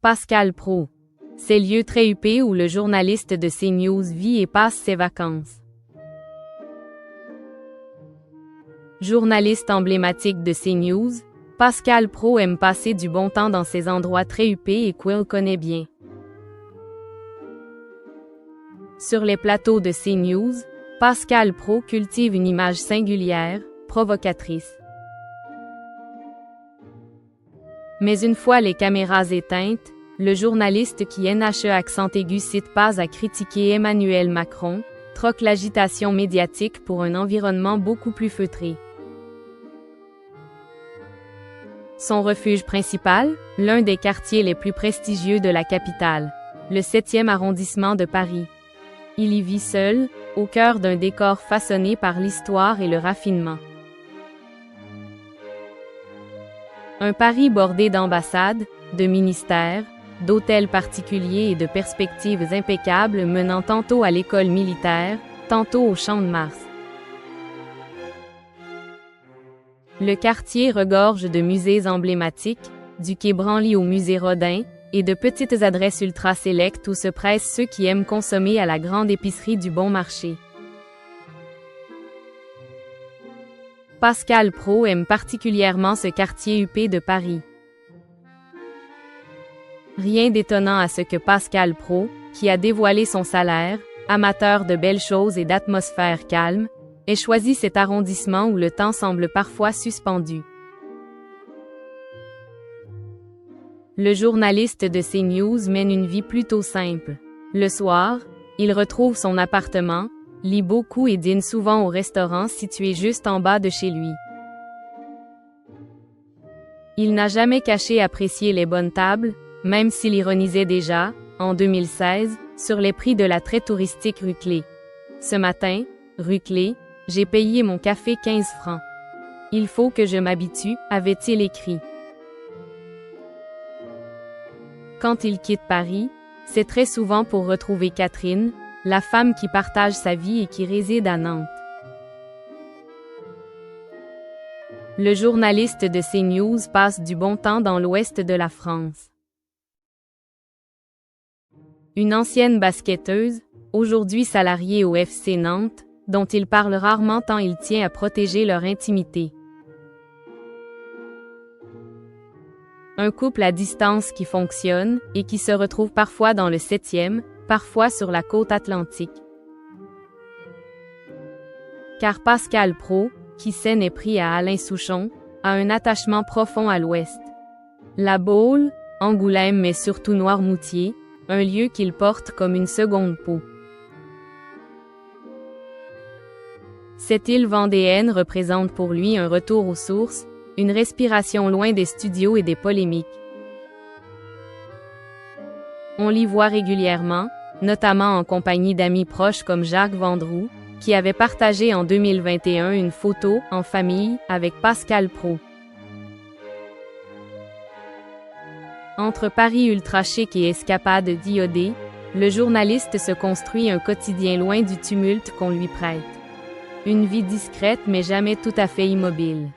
Pascal Praud. C'est lieu très huppé où le journaliste de CNews vit et passe ses vacances. Journaliste emblématique de CNews, Pascal Praud aime passer du bon temps dans ces endroits très huppés et qu'il connaît bien. Sur les plateaux de CNews, Pascal Praud cultive une image singulière, provocatrice. Mais une fois les caméras éteintes, le journaliste qui NHE accent aigu cite pas à critiquer Emmanuel Macron, troque l'agitation médiatique pour un environnement beaucoup plus feutré. Son refuge principal, l'un des quartiers les plus prestigieux de la capitale, le 7e arrondissement de Paris. Il y vit seul, au cœur d'un décor façonné par l'histoire et le raffinement. Un Paris bordé d'ambassades, de ministères, d'hôtels particuliers et de perspectives impeccables menant tantôt à l'école militaire, tantôt au Champ de Mars. Le quartier regorge de musées emblématiques, du quai Branly au musée Rodin, et de petites adresses ultra sélectes où se pressent ceux qui aiment consommer à la grande épicerie du bon marché. Pascal Praud aime particulièrement ce quartier huppé de Paris. Rien d'étonnant à ce que Pascal Praud, qui a dévoilé son salaire, amateur de belles choses et d'atmosphère calme, ait choisi cet arrondissement où le temps semble parfois suspendu. Le journaliste de CNews mène une vie plutôt simple. Le soir, il retrouve son appartement, lit beaucoup et dîne souvent au restaurant situé juste en bas de chez lui. Il n'a jamais caché apprécier les bonnes tables, même s'il ironisait déjà, en 2016, sur les prix de la très touristique rue Clé. Ce matin, rue Clé, j'ai payé mon café 15 francs. Il faut que je m'habitue, avait-il écrit. Quand il quitte Paris, c'est très souvent pour retrouver Catherine, la femme qui partage sa vie et qui réside à Nantes. Le journaliste de CNews passe du bon temps dans l'ouest de la France. Une ancienne basketteuse, aujourd'hui salariée au FC Nantes, dont il parle rarement tant il tient à protéger leur intimité. Un couple à distance qui fonctionne et qui se retrouve parfois dans le 7e, parfois sur la côte atlantique. Car Pascal Praud, qui s'en est pris à Alain Souchon, a un attachement profond à l'ouest. La Baule, Angoulême mais surtout Noirmoutier, un lieu qu'il porte comme une seconde peau. Cette île vendéenne représente pour lui un retour aux sources, une respiration loin des studios et des polémiques. On l'y voit régulièrement, notamment en compagnie d'amis proches comme Jacques Vendroux, qui avait partagé en 2021 une photo en famille avec Pascal Praud. Entre Paris ultra chic et escapades d'iodées, le journaliste se construit un quotidien loin du tumulte qu'on lui prête. Une vie discrète mais jamais tout à fait immobile.